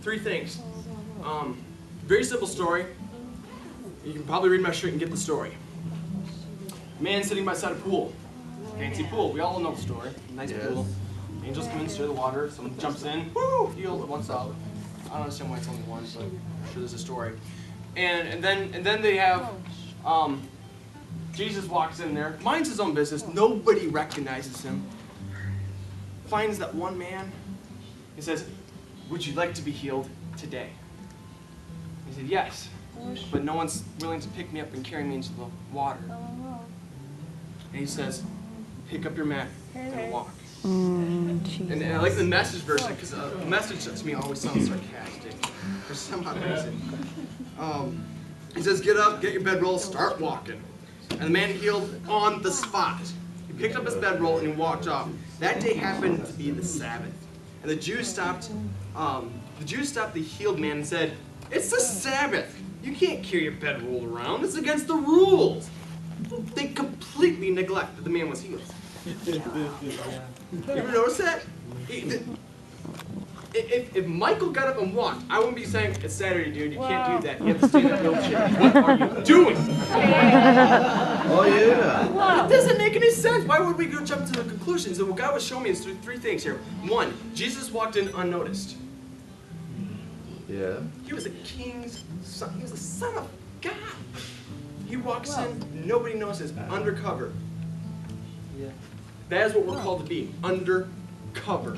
Three things. Very simple story. You can probably read my shirt and get the story. Man sitting beside a pool. Fancy pool. We all know the story. Nice pool. Angels come in, stir the water. Someone jumps in. Woo! Healed. One's out. I don't understand why it's only one, but I'm sure there's a story. And then they have Jesus walks in there, minds his own business. Nobody recognizes him. Finds that one man. He says, "Would you like to be healed today?" He said, "Yes, but no one's willing to pick me up and carry me into the water." And he says, "Pick up your mat and walk." And I like the Message version, because the Message to me always sounds sarcastic for some odd reason. He says, "Get up, get your bedroll, start walking." And the man healed on the spot. He picked up his bedroll and he walked off. That day happened to be the Sabbath. And the Jews stopped the healed man and said, "It's the Sabbath. You can't carry your bedroll around. It's against the rules." They completely neglect that the man was healed. You ever notice that? If Michael got up and walked, I wouldn't be saying, "It's Saturday, dude. You can't do that. You have to stay in that wheelchair. What are you doing?" Oh, yeah. It doesn't make any sense. Why would we go jump to the conclusions? And what God was showing me is three things here. One, Jesus walked in unnoticed. Yeah. He was a king's son. He was the son of God. He walks in, nobody notices, undercover. Yeah. That is what we're called to be, undercover.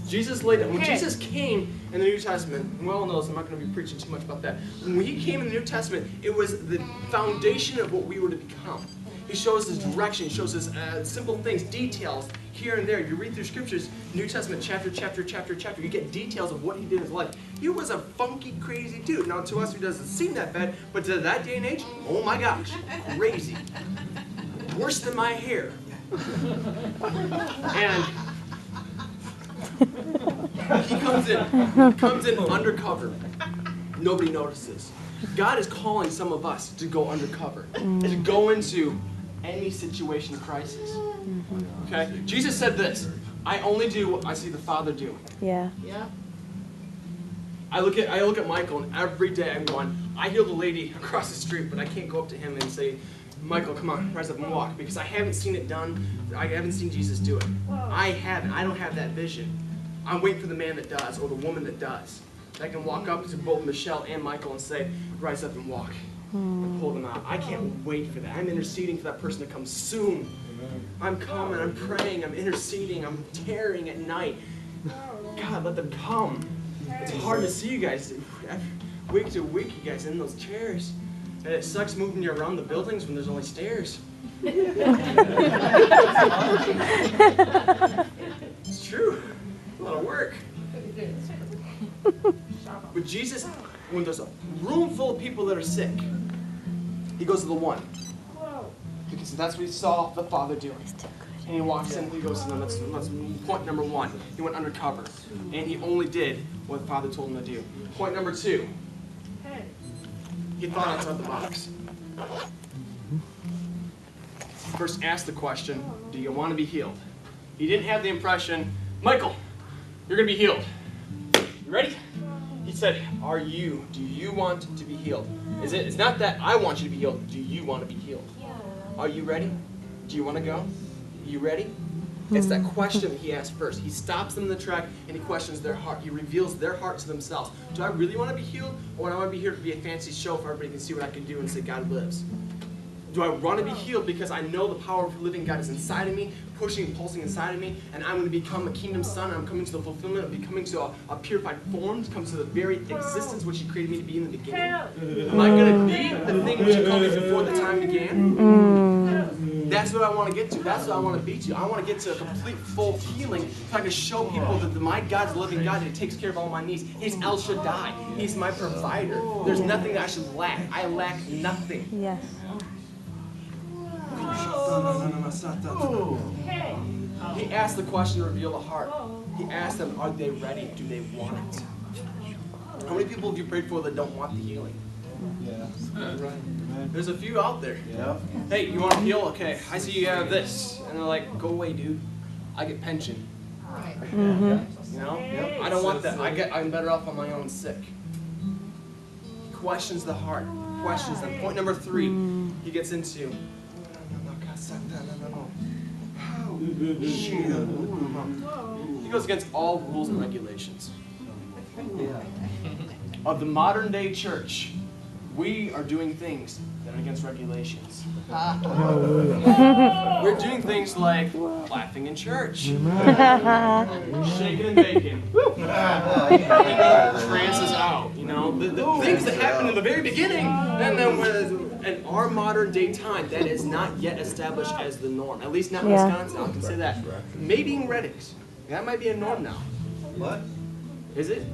Jesus laid down. When Jesus came in the New Testament, and we all know this, I'm not going to be preaching too much about that. When he came in the New Testament, it was the foundation of what we were to become. He shows us direction. He shows us simple things, details here and there. You read through scriptures, New Testament, chapter. You get details of what he did in his life. He was a funky, crazy dude. Now, to us, who doesn't seem that bad, but to that day and age, oh my gosh, crazy. Worse than my hair. And he comes in undercover. Nobody notices. God is calling some of us to go undercover, to go into any situation of crisis. Okay? Jesus said this, "I only do what I see the Father doing." Yeah. I look at Michael, and every day I'm going, I heal the lady across the street, but I can't go up to him and say, "Michael, come on, rise up and walk," because I haven't seen it done. I haven't seen Jesus do it. I haven't. I don't have that vision. I'm waiting for the man that does, or the woman that does. I can walk up to both Michelle and Michael and say, "Rise up and walk," and pull them out. I can't wait for that. I'm interceding for that person to come soon. I'm coming, I'm praying, I'm interceding, I'm tearing at night. God, let them come. It's hard to see you guys week to week, you guys in those chairs. And it sucks moving you around the buildings when there's only stairs. It's true. A lot of work. But Jesus, when there's a room full of people that are sick, he goes to the one. Because that's what he saw the Father doing. And he walks in and he goes to them. That's point number one. He went undercover. And he only did what the Father told him to do. Point number two. He thought outside the box. First asked the question, "Do you want to be healed?" He didn't have the impression, "Michael, you're going to be healed. You ready?" He said, do you want to be healed? It's not that I want you to be healed. Do you want to be healed? Are you ready? Do you want to go? You ready? It's that question that he asked first. He stops them in the track and he questions their heart. He reveals their heart to themselves. Do I really want to be healed, or do I want to be here to be a fancy show for everybody can see what I can do and say God lives? Do I want to be healed because I know the power of the living God is inside of me, pushing and pulsing inside of me, and I'm going to become a kingdom son, and I'm coming to the fulfillment of becoming to a purified form, to come to the very existence which he created me to be in the beginning? Am I going to be the thing which he called me before the time began? That's what I want to get to. That's what I want to be to. I want to get to a complete, full healing so I can show people that my God's a living God, that takes care of all my needs. He's El Shaddai. He's my provider. There's nothing that I should lack. I lack nothing. Yes. He asked the question to reveal the heart. He asked them, are they ready? Do they want it? How many people have you prayed for that don't want the healing? Yeah. There's a few out there. Yeah. Hey, you want to heal? Okay, I see you have this. And they're like, go away, dude. I get pension. You know? Yep. I don't want that. I'm better off on my own sick. Questions the heart. Questions them. Point number 3, he gets into. He goes against all rules and regulations. Of the modern day church, we are doing things that are against regulations. We're doing things like laughing in church, shaking and baking, trances out. You know, the things that happened in the very beginning, and then in our modern day time, that is not yet established as the norm. At least not in Wisconsin. I can say that. Maybe in Reddings, that might be a norm now. What? Is it?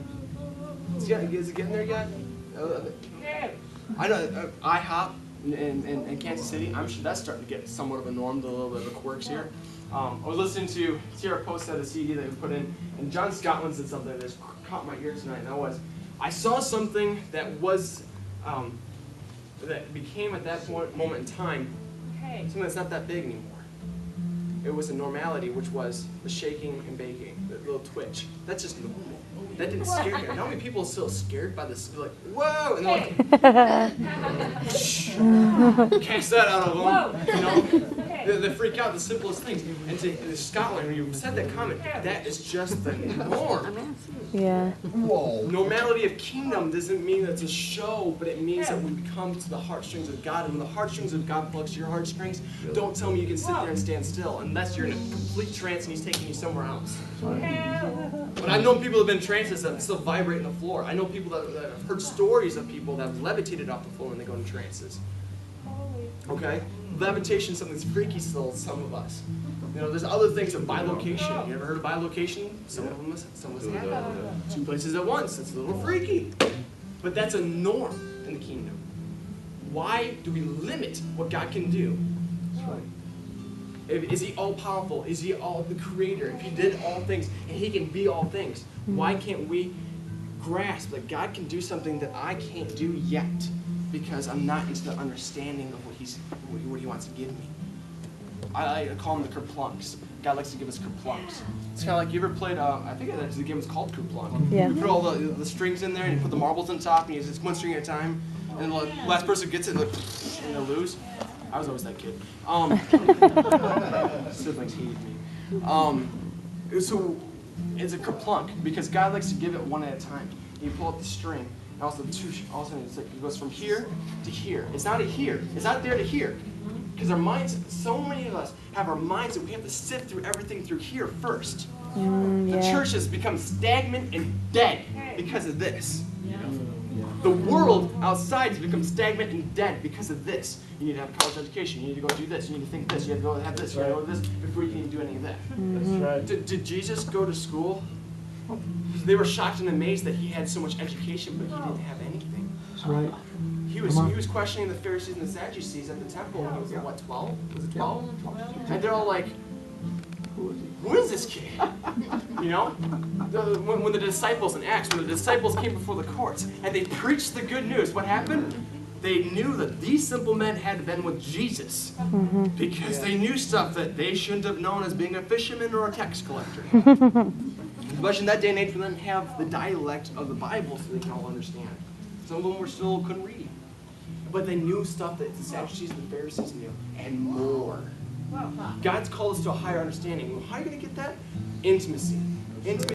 Is it getting there yet? I know IHOP in Kansas City. I'm sure that's starting to get somewhat of a norm. A little bit of the quirks here. I was listening to Sierra Post had a CD that we put in, and John Scotland said something that just caught my ear tonight. And that was, I saw something that was that became at that moment in time something that's not that big anymore. It was a normality, which was the shaking and baking, the little twitch. That's just normal. That didn't scare me. How many people are still scared by this? They're like, whoa! And they're like, shh. Cast that out of them. You know? They freak out the simplest things. And to Scotland, when you said that comment, that is just the norm. Yeah. Whoa. Normality of kingdom doesn't mean that it's a show, but it means that we come to the heartstrings of God. And when the heartstrings of God plucks your heartstrings, don't tell me you can sit there and stand still unless you're in a complete trance and he's taking you somewhere else. But I've known people who have been in trances that still vibrate on the floor. I know people that have heard stories of people that have levitated off the floor when they go into trances. Okay? Levitation is something that's freaky still to some of us. You know, there's other things of bilocation. You ever heard of bilocation? Some of us have. 2 places at once. It's a little freaky. But that's a norm in the kingdom. Why do we limit what God can do? Is he all-powerful? Is he all the creator? If he did all things and he can be all things, why can't we grasp that God can do something that I can't do yet because I'm not into the understanding of what he wants to give me? I call them the kerplunks. God likes to give us kerplunks. It's kind of like, you ever played, I think the game is called Kerplunk. Yeah. You put all the strings in there and you put the marbles on top and you just one string at a time, and the last person gets it and they lose. I was always that kid. Siblings hated me. So it's a kerplunk because God likes to give it one at a time. You pull up the string, and all of a sudden it's like it goes from here to here. It's not a here. It's not there to here. Because our minds, so many of us have our minds that we have to sift through everything through here first. The church has become stagnant and dead because of this. The world outside has become stagnant and dead because of this. You need to have a college education. You need to go do this. You need to think this. You have to go have this. You have to go this before you can do any of that. That's right. Did Jesus go to school? They were shocked and amazed that he had so much education, but he didn't have anything. That's right. He was questioning the Pharisees and the Sadducees at the temple when he was, what, 12? Was it 12? And they're all like, who is this kid? You know? When the disciples in Acts, when the disciples came before the courts and they preached the good news, what happened? They knew that these simple men had been with Jesus because they knew stuff that they shouldn't have known as being a fisherman or a tax collector. Especially in that day and age, we didn't have the dialect of the Bible so they can all understand. Some of them couldn't read. But they knew stuff that the Sadducees and the Pharisees knew, and more. God's called us to a higher understanding. Well, how are you going to get that? Intimacy. Intimacy